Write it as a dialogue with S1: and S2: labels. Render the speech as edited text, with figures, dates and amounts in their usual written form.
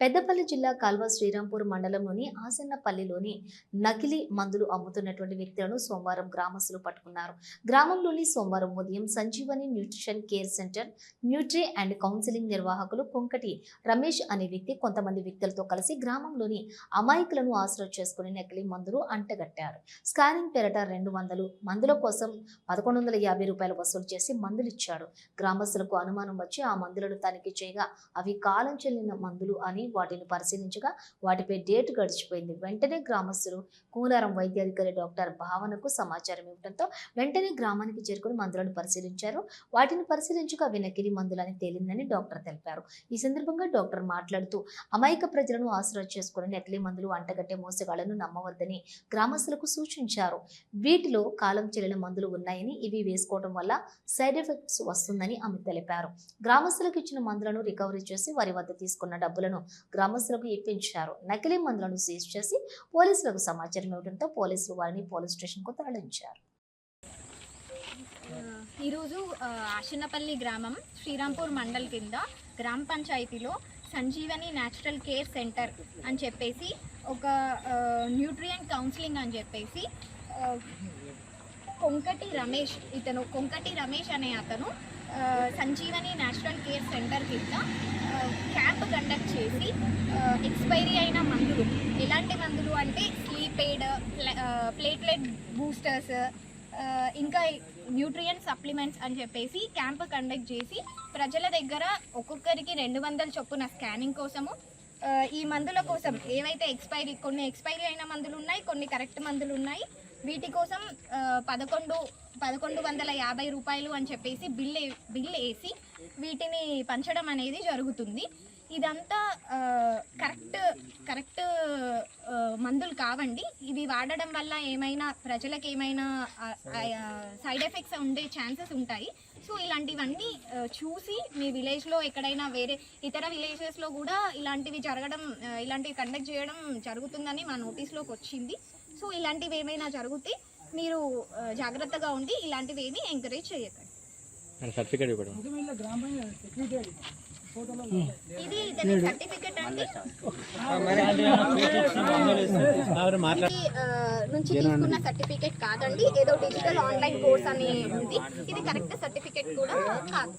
S1: పెద్దపల్లి జిల్లా కాల్వ శ్రీరాంపూర్ మండలంలోని ఆసన్నపల్లిలోని నకిలీ మందులు అమ్ముతున్నటువంటి వ్యక్తులను సోమవారం గ్రామస్తులు పట్టుకున్నారు. గ్రామంలోని సోమవారం ఉదయం Sanjeevani nutrition care centre Nutri and counselling నిర్వాహకులు కొంకటి రమేష్ అనే వ్యక్తి కొంతమంది వ్యక్తులతో కలిసి గ్రామంలోని అమాయకులను ఆశ్రయ చేసుకుని నకిలీ మందులు అంటగట్టారు. స్కానింగ్ పేరట 200 మందుల కోసం 1150 రూపాయలు వసూలు చేసి మందులు ఇచ్చాడు. గ్రామస్తులకు అనుమానం వచ్చి ఆ మందులను తనిఖీ చేయగా అవి కాలం చెల్లిన మందులు అని వాటిని పరిశీలించగా వాటిపై డేట్ గడిచిపోయింది. వెంటనే గ్రామస్తులు కూలారం వైద్యాధికారి డాక్టర్ భావనకు సమాచారం ఇవ్వడంతో వెంటనే గ్రామానికి చేరుకుని మందులను పరిశీలించారు. వాటిని పరిశీలించగా అవి నకిలీ మందులని తేలిందని డాక్టర్ తెలిపారు. ఈ సందర్భంగా డాక్టర్ మాట్లాడుతూ అమాయక ప్రజలను ఆశ్రయ చేసుకుని నకిలీ మందులు అంటగట్టే మోసగాళ్లను నమ్మవద్దని గ్రామస్తులకు సూచించారు. వీటిలో కాలం చెల్లిన మందులు ఉన్నాయని ఇవి వేసుకోవడం వల్ల సైడ్ ఎఫెక్ట్స్ వస్తుందని ఆమె తెలిపారు. గ్రామస్తులకు ఇచ్చిన మందులను రికవరీ చేసి వారి వద్ద తీసుకున్న డబ్బులను గ్రామస్తులకు ఇప్పించారు. నకిలీ మందులను సీజ్ చేసి పోలీసులకు సమాచారం ఇవ్వడంతో పోలీసులు వారిని పోలీస్ స్టేషన్ కు తరలించారు.
S2: ఈరోజు ఆశన్నపల్లి గ్రామం శ్రీరాంపూర్ మండల్ కింద గ్రామ పంచాయతీలో సంజీవని న్యాచురల్ కేర్ సెంటర్ అని చెప్పేసి ఒక న్యూట్రియంట్ కౌన్సిలింగ్ అని చెప్పేసి కొంకటి రమేష్ అనే అతను సంజీవని న్యాచురల్ కేర్ సెంటర్ కింద క్యాంప్ కండక్ట్ చేసి ఎక్స్పైరీ అయిన మందులు, ఎలాంటి మందులు అంటే స్లీప్ ఎయిడ్, ప్లేట్లెట్ బూస్టర్స్, ఇంకా న్యూట్రియంట్ సప్లిమెంట్స్ అని చెప్పేసి క్యాంప్ కండక్ట్ చేసి ప్రజల దగ్గర ఒక్కొక్కరికి 200 చొప్పున స్కానింగ్ కోసము, ఈ మందుల కోసం ఏవైతే కొన్ని ఎక్స్పైరీ అయిన మందులు ఉన్నాయి, కొన్ని కరెక్ట్ మందులు ఉన్నాయి, వీటి కోసం 1150 రూపాయలు అని చెప్పేసి బిల్ వేసి వీటిని పంచడం అనేది జరుగుతుంది. ఇదంతా కరెక్ట్ మందులు కావండి. ఇవి వాడడం వల్ల ప్రజలకు ఏమైనా సైడ్ ఎఫెక్ట్స్ ఉండే ఛాన్సెస్ ఉంటాయి. సో ఇలాంటివన్నీ చూసి మీ విలేజ్లో ఎక్కడైనా వేరే ఇతర విలేజెస్లో కూడా ఇలాంటివి కండక్ట్ చేయడం జరుగుతుందని మా నోటీస్లోకి వచ్చింది. సో ఇలాంటివి ఏమైనా జరిగితే మీరు జాగ్రత్తగా ఉండి ఇలాంటివి ఏమీ ఎంకరేజ్ చేయకండి. ఇది ఇతని సర్టిఫికెట్ అండి. నుంచి తీసుకున్న సర్టిఫికెట్ కాదండి, ఏదో డిజిటల్ ఆన్లైన్ కోర్స్ అని ఉంది. ఇది కరెక్ట్ సర్టిఫికెట్ కూడా కాదు.